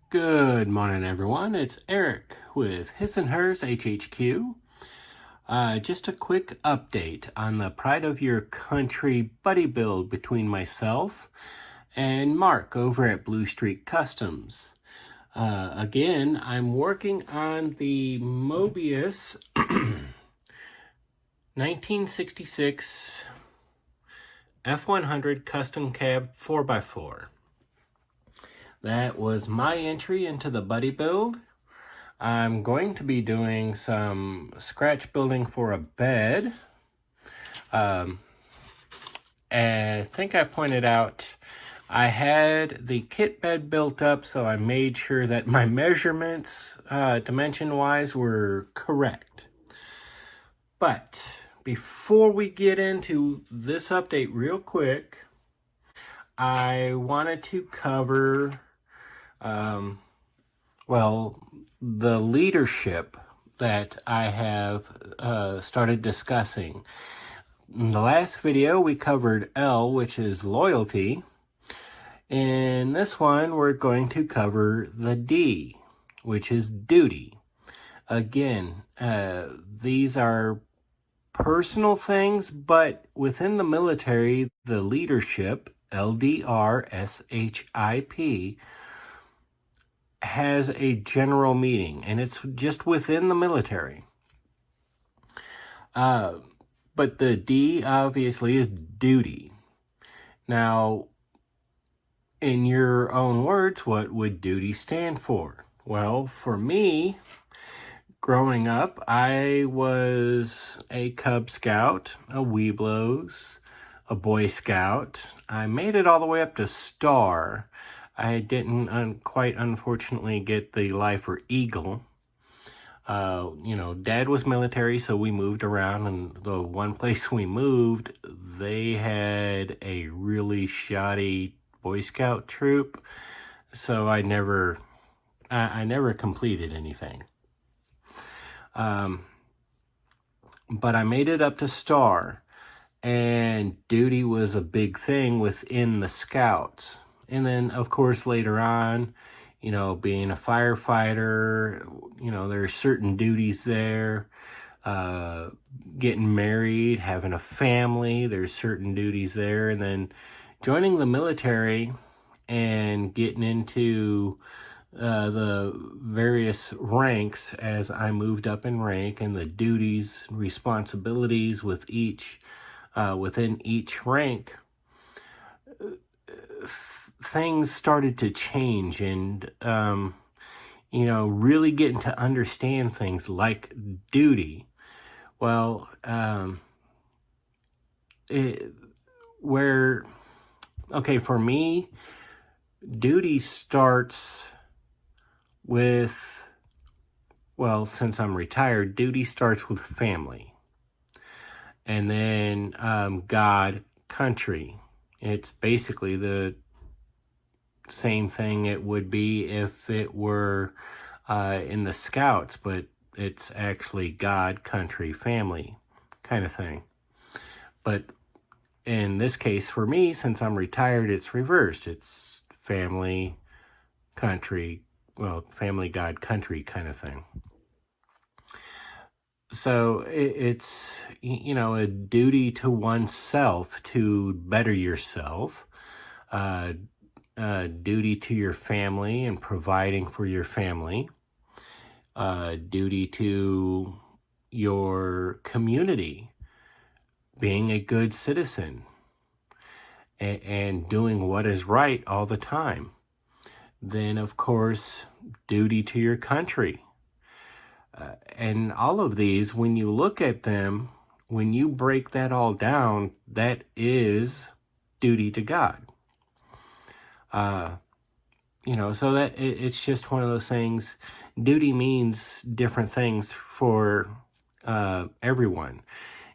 Good morning, everyone. It's Eric with His&Hers HHQ. Just a quick update on the Pride of Your Country buddy build between myself and Mark over at Blue Streak Customs. Again, I'm working on the Mobius 1966 F100 Custom Cab 4x4. That was my entry into the buddy build. I'm going to be doing some scratch building for a bed. I think I pointed out I had the kit bed built up, so I made sure that my measurements, dimension-wise, were correct. But before we get into this update real quick, I wanted to cover, the leadership that I have started discussing. In the last video, we covered L, which is loyalty. In this one, we're going to cover the D, which is duty. Again, these are personal things, but within the military, the leadership, L.D.R.S.H.I.P, has a general meeting, and it's just within the military. But the D, obviously, is duty. Now, in your own words, what would duty stand for? Well, for me, growing up, I was a Cub Scout, a Weeblos, a Boy Scout. I made it all the way up to Star. I didn't quite unfortunately get the Life or Eagle. Dad was military, so we moved around, and the one place we moved, they had a really shoddy Boy Scout troop, so I never completed anything. But I made it up to Star, and duty was a big thing within the Scouts. And then, of course, later on, being a firefighter, there's certain duties there. Getting married, having a family, there's certain duties there. And then joining the military and getting into the various ranks as I moved up in rank, and the duties, responsibilities with within each rank, things started to change, and really getting to understand things like duty. Well, for me, duty starts with, since I'm retired, duty starts with family. And then God, country. It's basically the same thing it would be if it were in the Scouts, but it's actually God, country, family kind of thing. But in this case, for me, since I'm retired, it's reversed. It's family, country, family, God, country kind of thing. So it's, a duty to oneself to better yourself, duty to your family and providing for your family, duty to your community, being a good citizen, and doing what is right all the time. Then, of course, duty to your country. And all of these, when you look at them, when you break that all down, that is duty to God. So that it's just one of those things. Duty means different things for everyone.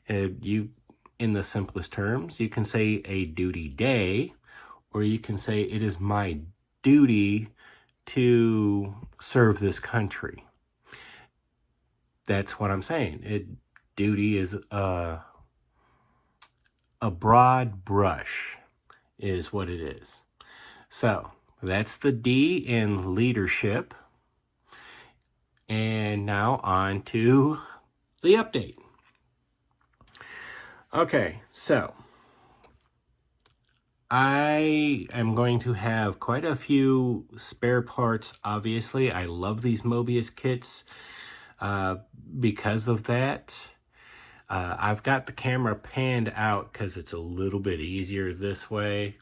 In the simplest terms, you can say a duty day, or you can say it is my duty to serve this country. That's what I'm saying. Duty is a broad brush, is what it is. So, That's the D in leadership. And now on to the update. Okay, so I am going to have quite a few spare parts, obviously. I love these Mobius kits because of that. I've got the camera panned out because it's a little bit easier this way.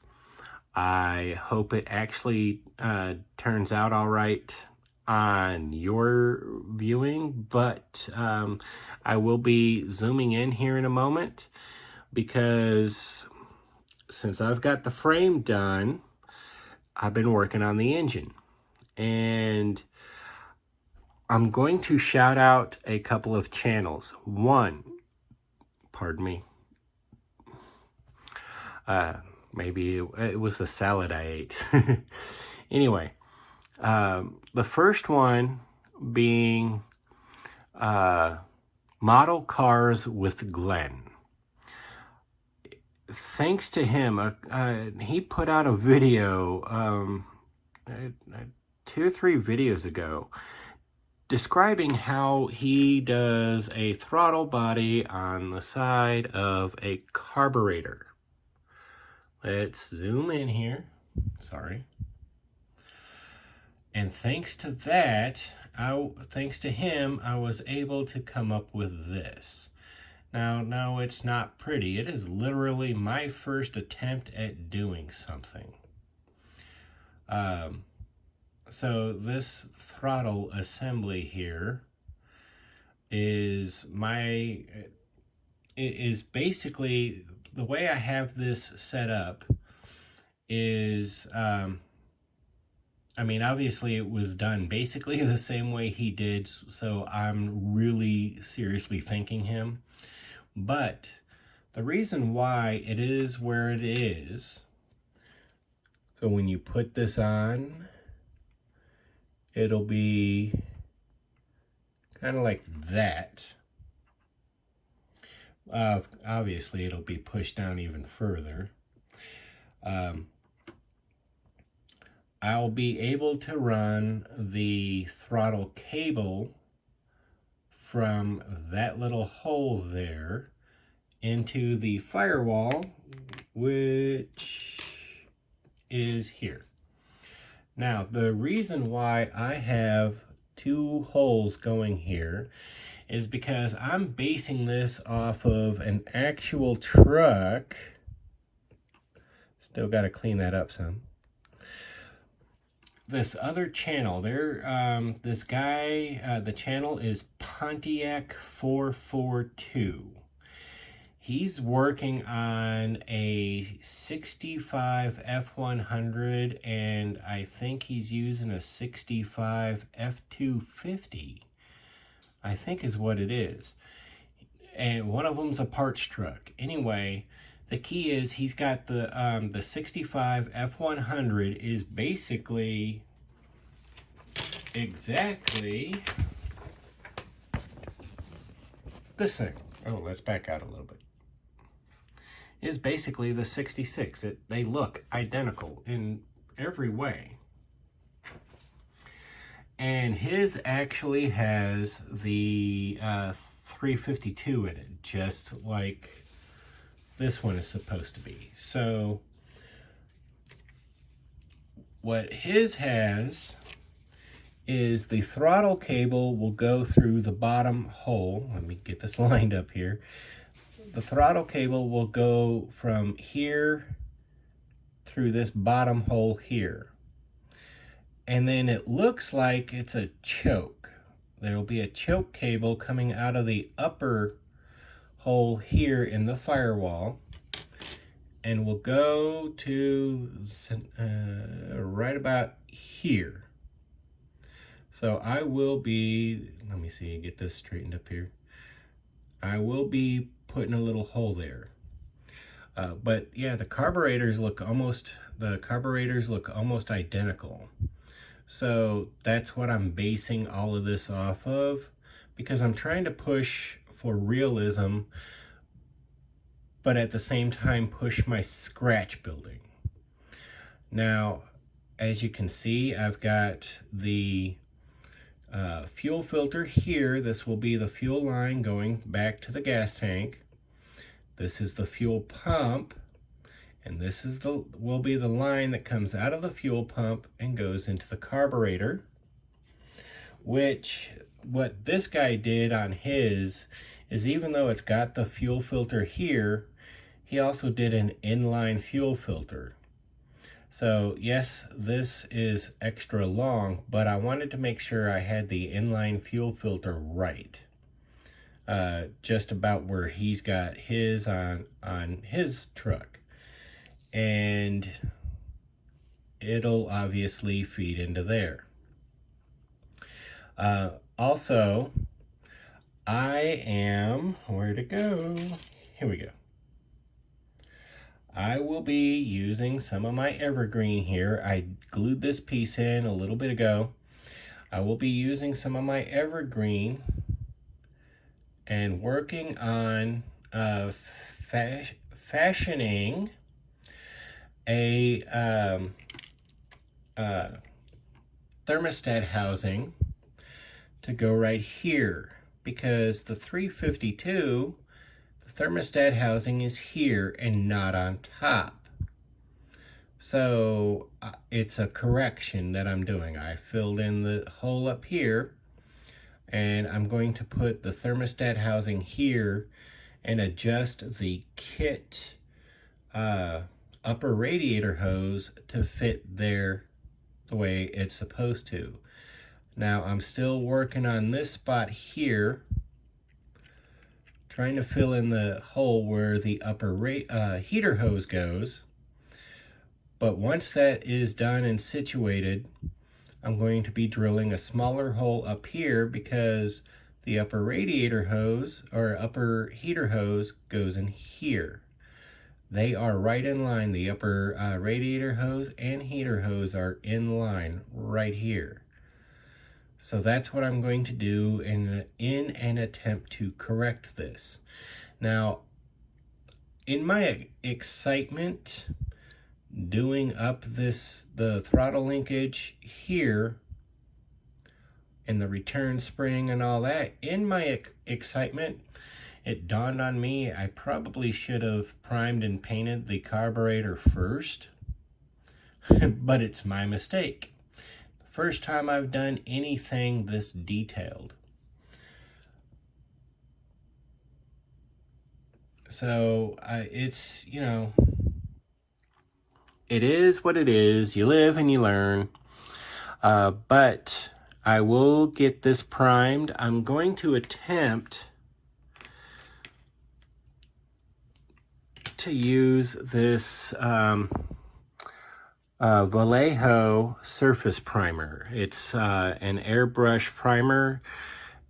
I hope it actually turns out all right on your viewing, but I will be zooming in here in a moment because since I've got the frame done, I've been working on the engine. And I'm going to shout out a couple of channels. One, pardon me, maybe it was the salad I ate. Anyway, the first one being Model Cars with Glenn. Thanks to him, he put out a video 2 or 3 videos ago describing how he does a throttle body on the side of a carburetor. Let's zoom in here. Sorry. And thanks to that, thanks to him, I was able to come up with this. Now, no, it's not pretty. It is literally my first attempt at doing something. So this throttle assembly here is basically the way I have this set up is, I mean, obviously it was done basically the same way he did, so I'm really seriously thanking him. But the reason why it is where it is, so when you put this on, it'll be kind of like that. Obviously, it'll be pushed down even further. I'll be able to run the throttle cable from that little hole there into the firewall, which is here. Now, the reason why I have 2 holes going here is because I'm basing this off of an actual truck. Still got to clean that up some. This other channel, this guy, the channel is Pontiac 442. He's working on a 65 F100, and I think he's using a 65 F250, I think is what it is. And one of them's a parts truck. Anyway, the key is he's got the 65 F100 is basically exactly this thing. Oh, let's back out a little bit. Is basically the 66. They look identical in every way. And his actually has the 352 in it, just like this one is supposed to be. So what his has is the throttle cable will go through the bottom hole. Let me get this lined up here. The throttle cable will go from here through this bottom hole here. And then it looks like it's a choke. There'll be a choke cable coming out of the upper hole here in the firewall. And we'll go to right about here. So I will be, let me see, get this straightened up here. I will be putting a little hole there. But yeah, the carburetors look almost identical. So that's what I'm basing all of this off of, because I'm trying to push for realism, but at the same time push my scratch building. Now, as you can see, I've got the fuel filter here. This will be the fuel line going back to the gas tank. This is the fuel pump, and this is will be the line that comes out of the fuel pump and goes into the carburetor. Which, what this guy did on his is, even though it's got the fuel filter here, he also did an inline fuel filter. So yes, this is extra long, but I wanted to make sure I had the inline fuel filter right. Just about where he's got his on his truck. And it'll obviously feed into there. Also, I am, where to go? Here we go. I will be using some of my evergreen here. I glued this piece in a little bit ago. I will be using some of my evergreen and working on fashioning a thermostat housing to go right here, because the 352, the thermostat housing is here and not on top. So it's a correction that I'm doing. I filled in the hole up here, and I'm going to put the thermostat housing here and adjust the kit upper radiator hose to fit there the way it's supposed to. Now I'm still working on this spot here, trying to fill in the hole where the upper heater hose goes. But once that is done and situated, I'm going to be drilling a smaller hole up here, because the upper radiator hose or upper heater hose goes in here. They are right in line. The upper radiator hose and heater hose are in line right here. So that's what I'm going to do in an attempt to correct this. Now, in my excitement doing up the throttle linkage here and the return spring and all that, in my excitement, it dawned on me I probably should have primed and painted the carburetor first, but it's my mistake. First time I've done anything this detailed. So it's, you know, it is what it is. You live and you learn. But I will get this primed. I'm going to attempt to use this Vallejo surface primer. It's an airbrush primer,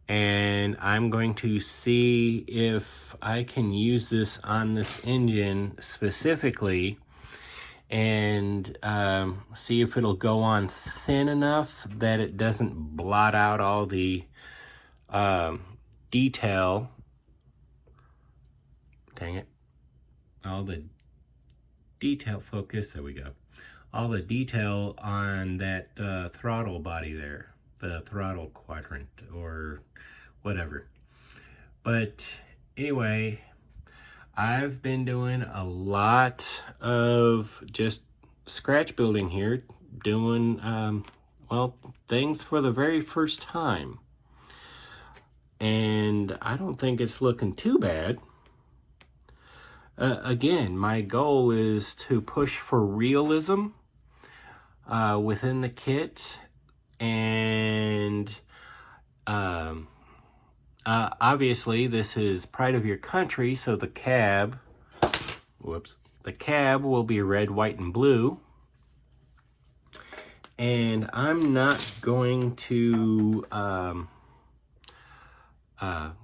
and I'm going to see if I can use this on this engine specifically, and see if it'll go on thin enough that it doesn't blot out all the detail. Dang it. All the detail focus, there we go. All the detail on that throttle body there, the throttle quadrant or whatever. But anyway, I've been doing a lot of just scratch building here, doing, well, things for the very first time. And I don't think it's looking too bad. Again, my goal is to push for realism within the kit, and obviously this is pride of your country, so the cab, the cab will be red, white, and blue. And I'm not going to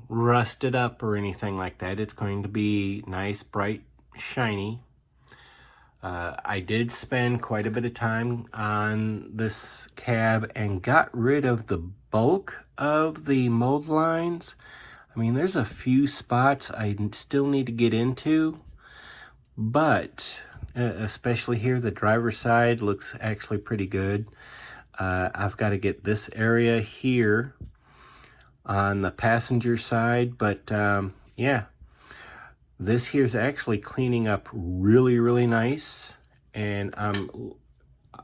rust it up or anything like that. It's going to be nice, bright, shiny. I did spend quite a bit of time on this cab and got rid of the bulk of the mold lines. I mean, there's a few spots I still need to get into, but especially here. The driver's side looks actually pretty good. I've got to get this area here on the passenger side, but yeah, this here's actually cleaning up really, really nice, and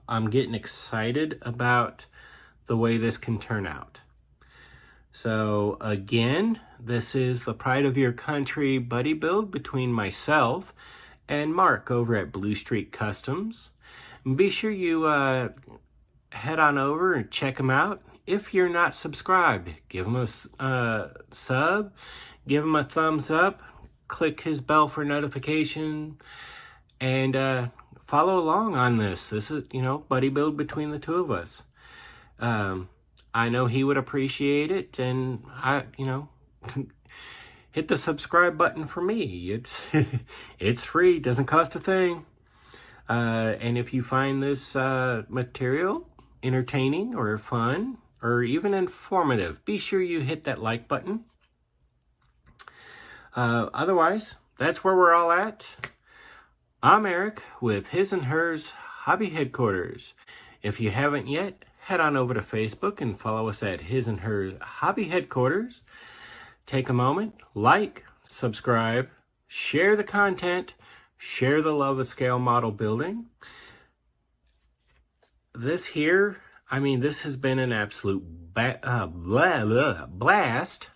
I'm getting excited about the way this can turn out. So again, this is the Pride of Your Country buddy build between myself and Mark over at Blue Streak Customs. Be sure you head on over and check them out. If you're not subscribed, give them a sub, give them a thumbs up, click his bell for notification, and follow along on this. This is, buddy build between the two of us. I know he would appreciate it, and hit the subscribe button for me. It's free, doesn't cost a thing. And if you find this material entertaining or fun or even informative, be sure you hit that like button. Otherwise, that's where we're all at. I'm Eric with His&Hers Hobby Headquarters. If you haven't yet, head on over to Facebook and follow us at His&Hers Hobby Headquarters. Take a moment, like, subscribe, share the content, share the love of scale model building. This here, this has been an absolute blast,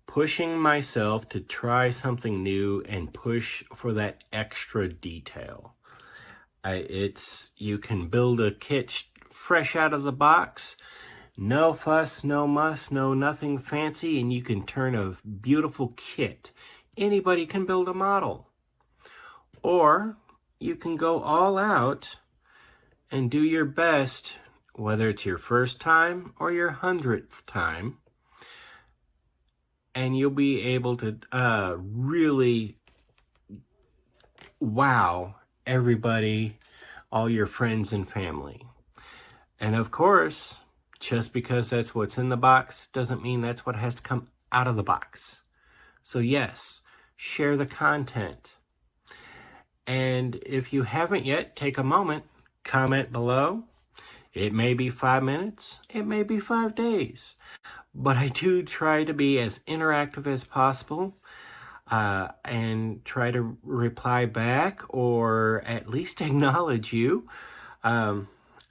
pushing myself to try something new and push for that extra detail. You can build a kit fresh out of the box, no fuss, no muss, no nothing fancy, and you can turn a beautiful kit. Anybody can build a model. Or you can go all out and do your best, whether it's your first time or your 100th time, and you'll be able to really wow everybody, all your friends and family. And of course, just because that's what's in the box doesn't mean that's what has to come out of the box. So yes, share the content. And if you haven't yet, take a moment, comment below. It may be 5 minutes, it may be 5 days, but I do try to be as interactive as possible and try to reply back or at least acknowledge you.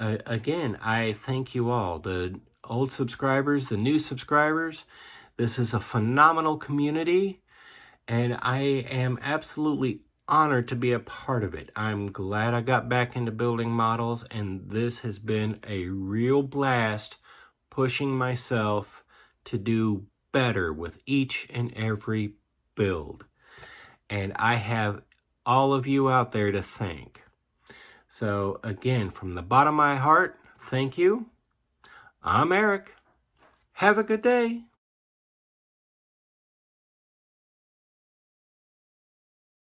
Again, I thank you all, the old subscribers, the new subscribers. This is a phenomenal community, and I am absolutely honored to be a part of it. I'm glad I got back into building models, and this has been a real blast pushing myself to do better with each and every build. And I have all of you out there to thank. So again, from the bottom of my heart, thank you. I'm Eric. Have a good day.